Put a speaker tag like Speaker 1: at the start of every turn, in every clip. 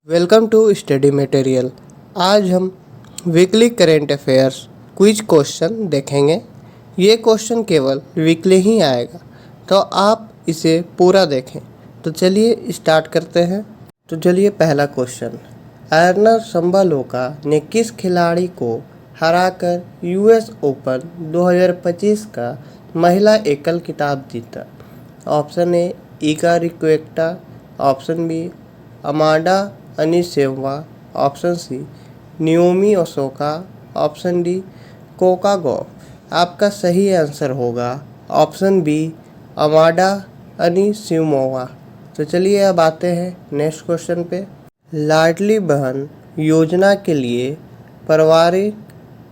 Speaker 1: Welcome to study material. आज हम weekly current affairs quiz question देखेंगे। ये क्वेश्चन केवल वीकली ही आएगा, तो आप इसे पूरा देखें। तो चलिए स्टार्ट करते हैं। तो चलिए पहला क्वेश्चन, अर्नर संबालोका ने किस खिलाड़ी को हराकर यूएस ओपन 2025 का महिला एकल खिताब जीता? ऑप्शन ए इगा रिक्वेटा, ऑप्शन बी अमांडा अनिसेवा, option C Naomi Osaka, option D Coco Gauff. आपका सही आंसर होगा ऑप्शन बी अमांडा अनिसिमोवा। तो चलिए अब आते हैं नेक्स्ट क्वेश्चन पे। लाडली बहन योजना के लिए पारिवारिक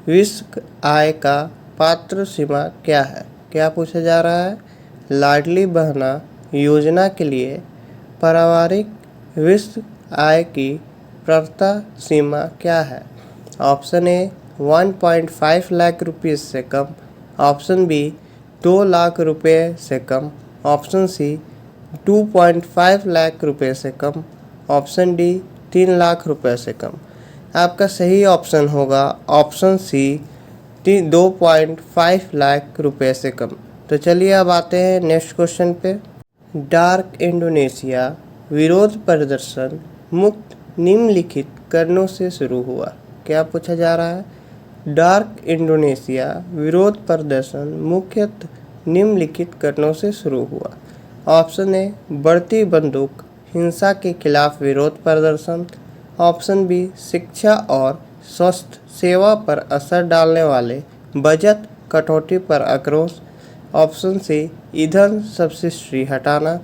Speaker 1: विश्व आय का पात्र सीमा क्या है? क्या पूछा जा रहा है? लाडली बहना योजना के लिए पारिवारिक विश्व आय की प्रथा सीमा क्या है? ऑप्शन ए 1.5 लाख रुपये से कम, ऑप्शन बी 2 लाख रुपये से कम, ऑप्शन सी 2.5 लाख रुपये से कम, ऑप्शन डी 3 लाख रुपये से कम। आपका सही ऑप्शन होगा ऑप्शन सी 2.5 लाख रुपये से कम। तो चलिए अब आते हैं नेक्स्ट क्वेश्चन पे। डार्क इंडोनेशिया विरोध प्रदर्शन मुक्त निम्नलिखित कारणों से शुरू हुआ? क्या पूछा जा रहा है? डार्क इंडोनेशिया विरोध प्रदर्शन मुख्यतः निम्नलिखित कारणों से शुरू हुआ। ऑप्शन ए बढ़ती बंदूक हिंसा के खिलाफ विरोध प्रदर्शन, ऑप्शन बी शिक्षा और स्वास्थ्य सेवा पर असर डालने वाले बजट कटौती पर आक्रोश, ऑप्शन सी ईंधन सब्सिडी हटाना,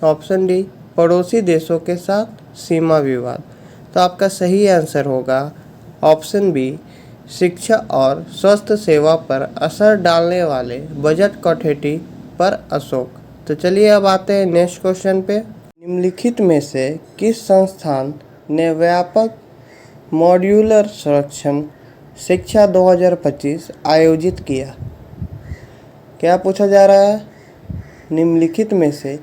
Speaker 1: ऑप्शन डी पड़ोसी देशों के साथ सीमा विवाद। तो आपका सही आंसर होगा ऑप्शन बी शिक्षा और स्वास्थ्य सेवा पर असर डालने वाले बजट कटौती पर अशोक। तो चलिए अब आते हैं नेक्स्ट क्वेश्चन पे। निम्नलिखित में से किस संस्थान ने व्यापक मॉड्यूलर संरक्षण शिक्षा 2025 आयोजित किया? क्या पूछा जा रहा है? निम्नलिखित में से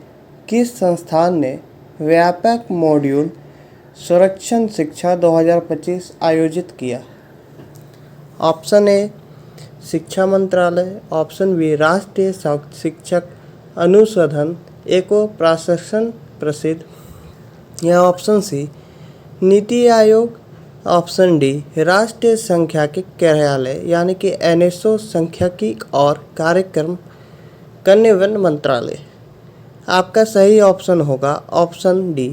Speaker 1: किस संस्थान ने व्यापक मॉड्यूल संरक्षण शिक्षा 2025 आयोजित किया? ऑप्शन ए शिक्षा मंत्रालय, ऑप्शन बी राष्ट्रीय शिक्षक अनुसंधान एको प्रशिक्षण प्रसिद्ध, या option C NITI Aayog, option D राष्ट्रीय सांख्यिकी कार्यालय यानी कि एनएसओ सांख्यिकी और कार्यक्रम कार्यान्वयन मंत्रालय। आपका सही ऑप्शन होगा ऑप्शन डी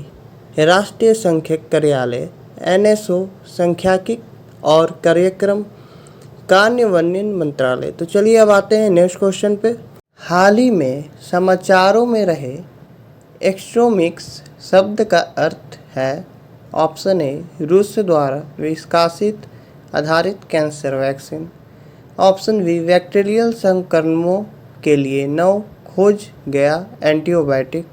Speaker 1: राष्ट्रीय सांख्यिकी कार्यालय एनएसओ सांख्यिकी और कार्यक्रम कार्यान्वयन मंत्रालय। तो चलिए अब आते हैं नेक्स्ट क्वेश्चन पे। हाल ही में समाचारों में रहे एक्सट्रोमिक्स शब्द का अर्थ है? ऑप्शन ए रूस द्वारा विकसित आधारित cancer vaccine, option B bacterial संक्रमणों के लिए नव खोज गया एंटीबायोटिक,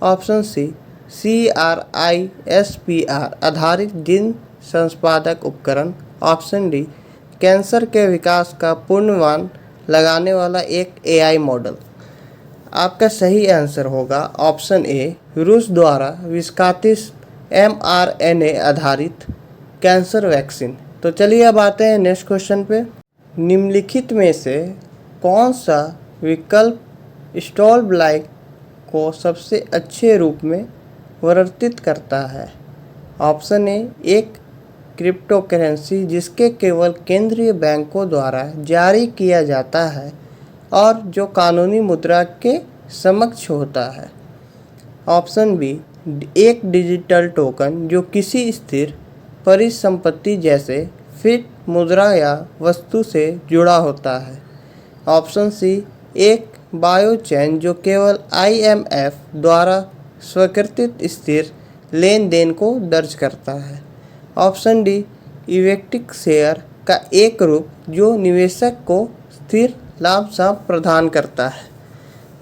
Speaker 1: ऑप्शन सी CRISPR आधारित जीन संपादक उपकरण, ऑप्शन डी कैंसर के विकास का पूर्वानुमान लगाने वाला एक AI मॉडल। आपका सही आंसर होगा ऑप्शन ए रूस द्वारा विकसित mRNA आधारित कैंसर वैक्सीन। तो चलिए अब आते हैं नेक्स्ट क्वेश्चन पे। निम्नलिखित में से कौन सा विकल्प स्टॉल ब्लाइक को सबसे अच्छे रूप में वर्णित करता है? ऑप्शन ए एक क्रिप्टो करेंसी जिसके केवल केंद्रीय बैंकों द्वारा जारी किया जाता है और जो कानूनी मुद्रा के समकक्ष होता है, ऑप्शन बी एक डिजिटल टोकन जो किसी स्थिर परिसंपत्ति जैसे फिट मुद्रा या वस्तु से जुड़ा होता है, ऑप्शन सी एक बायोचेन जो केवल IMF द्वारा स्वीकृत स्थिर लेन देन को दर्ज करता है, ऑप्शन डी इक्विटी शेयर का एक रूप जो निवेशक को स्थिर लाभ प्रदान करता है।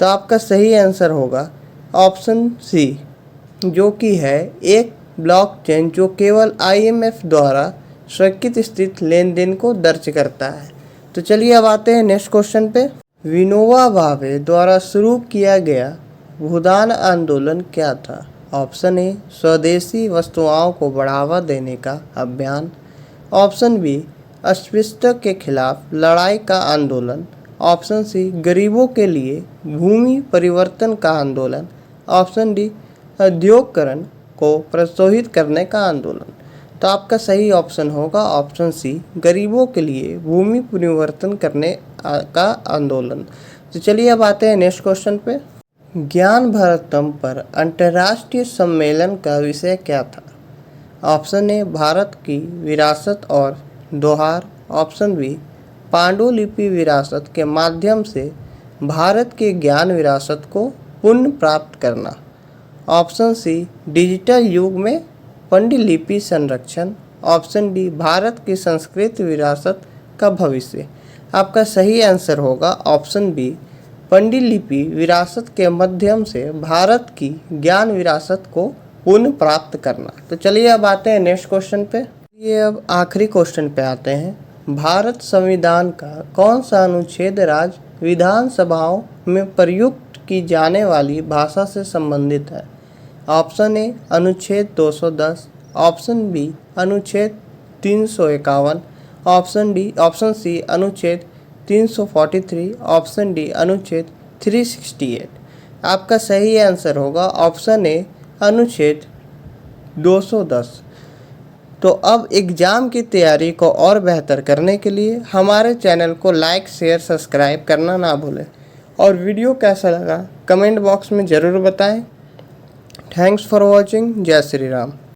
Speaker 1: तो आपका सही आंसर होगा ऑप्शन सी जो कि है एक ब्लॉकचेन जो केवल IMF द्वारा स्वीकृत स्थित लेन देन को दर्ज करता है। तो चलिए अब आते हैं नेक्स्ट क्वेश्चन पे। विनोबा भावे द्वारा शुरू किया गया भूदान आंदोलन क्या था? ऑप्शन ए स्वदेशी वस्तुओं को बढ़ावा देने का अभियान, ऑप्शन बी अस्पृश्यता के खिलाफ लड़ाई का आंदोलन, ऑप्शन सी गरीबों के लिए भूमि परिवर्तन का आंदोलन, ऑप्शन डी औद्योगिकरण को प्रोत्साहित करने का आंदोलन। तो आपका सही ऑप्शन होगा ऑप्शन सी गरीबों के लिए भूमि परिवर्तन करने का आंदोलन। तो चलिए अब आते हैं नेक्स्ट क्वेश्चन पे। ज्ञान भारतम पर अंतर्राष्ट्रीय सम्मेलन का विषय क्या था? ऑप्शन ए भारत की विरासत और दोहार, ऑप्शन बी पांडुलिपि विरासत के माध्यम से भारत के ज्ञान विरासत को पुनः प्राप्त करना, ऑप्शन सी डिजिटल युग में पांडुलिपि संरक्षण, ऑप्शन डी भारत की संस्कृत विरासत का भविष्य। आपका सही आंसर होगा ऑप्शन बी पांडुलिपि विरासत के माध्यम से भारत की ज्ञान विरासत को पुनः प्राप्त करना। तो चलिए अब आते हैं नेक्स्ट क्वेश्चन पे। ये अब आखिरी क्वेश्चन पे आते हैं। भारत संविधान का कौन सा अनुच्छेद राज्य विधानसभाओं में प्रयुक्त की जाने वाली भाषा से संबंधित है? ऑप्शन ए अनुच्छेद 210, ऑप्शन बी अनुच्छेद 351, ऑप्शन सी अनुच्छेद 343, ऑप्शन डी अनुच्छेद 368। आपका सही आंसर होगा ऑप्शन ए अनुच्छेद 210। तो अब एग्ज़ाम की तैयारी को और बेहतर करने के लिए हमारे चैनल को लाइक शेयर सब्सक्राइब करना ना भूलें और वीडियो कैसा लगा कमेंट बॉक्स में ज़रूर बताएं। Thanks for watching. जय श्री राम।